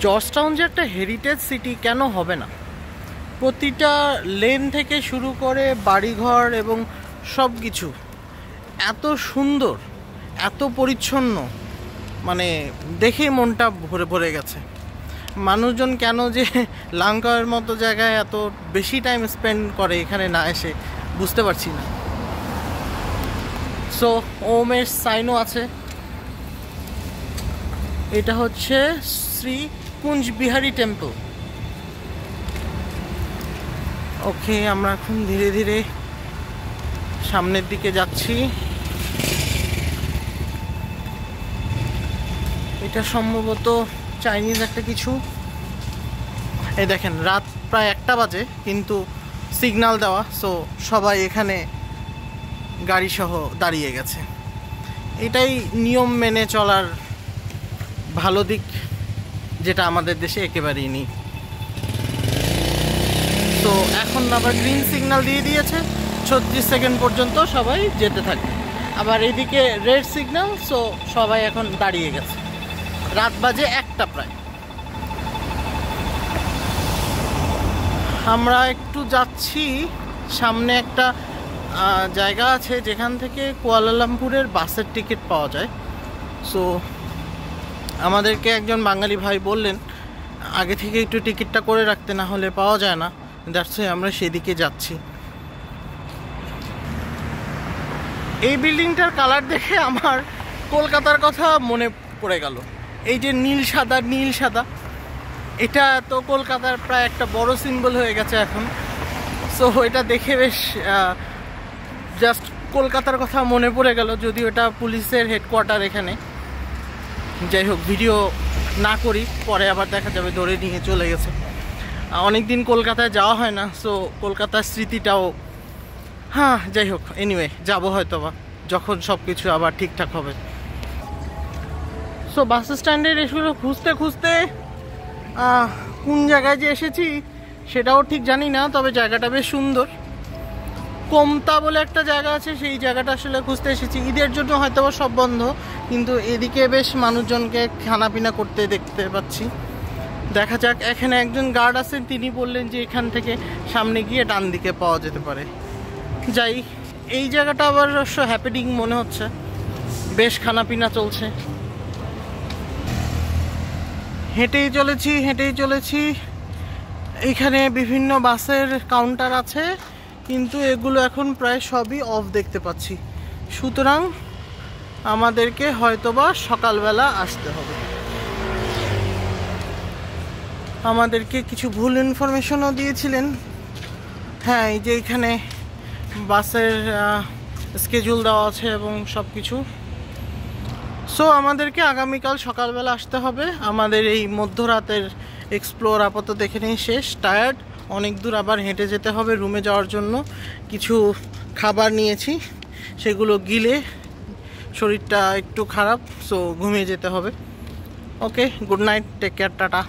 Georgetown যে একটা heritage city কেন হবে না? প্রতিটা লেন থেকে শুরু করে বাড়িঘর এবং সব কিছু এত সুন্দর, এত পরিচ্ছন্ন, মানে দেখেই মনটা ভরে ভরে গেছে। মানুষজন কেন যে লাঙ্কাওয়ের মতো জায়গায় এত বেশি টাইম স্পেন্ড করে এখানে না এসে বুঝতে পারছি না। সো ওমের সাইনও আছে। এটা হচ্ছে শ্রী কুঞ্জ বিহারী টেম্পল। ওকে, আমরা এখন ধীরে ধীরে সামনের দিকে যাচ্ছি। এটা সম্ভবত চাইনিজ একটা কিছু। এই দেখেন, রাত প্রায় 1টা বাজে কিন্তু সিগন্যাল দেওয়া, সো সবাই এখানে গাড়ি সহ দাঁড়িয়ে গেছে। এটাই নিয়ম মেনে চলার ভালো দিক, যেটা আমাদের দেশে একেবারেই নেই। তো এখন আবার গ্রিন সিগন্যাল দিয়ে দিয়েছে, 36 সেকেন্ড পর্যন্ত সবাই যেতে থাকবে। আবার এদিকে রেড সিগন্যাল, সো সবাই এখন দাঁড়িয়ে গেছে। রাত বাজে 1টা প্রায়। আমরা একটু যাচ্ছি, সামনে একটা জায়গা আছে যেখান থেকে কুয়ালালামপুরের বাসের টিকিট পাওয়া যায়। সো আমাদেরকে একজন বাঙালি ভাই বললেন আগে থেকে একটু টিকিটটা করে রাখতে, না হলে পাওয়া যায় না। দ্যাটস ওয়াই আমরা সেদিকে যাচ্ছি। এই বিল্ডিংটার কালার দেখে আমার কলকাতার কথা মনে পড়ে গেল। এই যে নীল সাদা নীল সাদা, এটা তো কলকাতার প্রায় একটা বড় সিম্বল হয়ে গেছে এখন। সো এটা দেখে বেশ জাস্ট কলকাতার কথা মনে পড়ে গেল, যদিও এটা পুলিশের হেডকোয়ার্টার এখানে। যাই হোক, ভিডিও না করি, পরে আবার দেখা যাবে ধরে নিয়ে চলে গেছে। অনেক দিন কলকাতায় যাওয়া হয় না, সো কলকাতার স্মৃতিটাও, হ্যাঁ যাই হোক, এনিওয়ে যাবো হয়তো বা যখন সব কিছু আবার ঠিকঠাক হবে। সো বাস স্ট্যান্ডের এগুলো খুঁজতে খুঁজতে কোন জায়গায় যে এসেছি সেটাও ঠিক জানি না, তবে জায়গাটা বেশ সুন্দর। কোমতা বলে একটা জায়গা আছে, সেই জায়গাটা আসলে খুঁজতে এসেছি। ঈদের জন্য হয়তো বা সব বন্ধ, কিন্তু এদিকে বেশ মানুষজনকে খানাপিনা করতে দেখতে পাচ্ছি। দেখা যাক। এখানে একজন গার্ড আছেন, তিনি বললেন যে এখান থেকে সামনে গিয়ে ডান দিকে পাওয়া যেতে পারে। যাই, এই জায়গাটা আবার অবশ্য হ্যাপেনিং মনে হচ্ছে, বেশ খানাপিনা চলছে। হেঁটেই চলেছি। এখানে বিভিন্ন বাসের কাউন্টার আছে, কিন্তু এগুলো এখন প্রায় সবই অফ দেখতে পাচ্ছি। সুতরাং আমাদেরকে হয়তোবা সকালবেলা আসতে হবে। আমাদেরকে কিছু ভুল ইনফরমেশনও দিয়েছিলেন। হ্যাঁ, এই যে এখানে বাসের স্কেজুল দেওয়া আছে এবং সব কিছু। সো আমাদেরকে আগামীকাল সকালবেলা আসতে হবে। আমাদের এই মধ্যরাতের এক্সপ্লোর আপাতত এখানেই শেষ। টায়ার্ড, অনেক দূর আবার হেঁটে যেতে হবে রুমে যাওয়ার জন্য। কিছু খাবার নিয়েছি, সেগুলো গিলে শরীরটা একটু খারাপ, সো ঘুমিয়ে যেতে হবে। Okay, good night, take care, tata.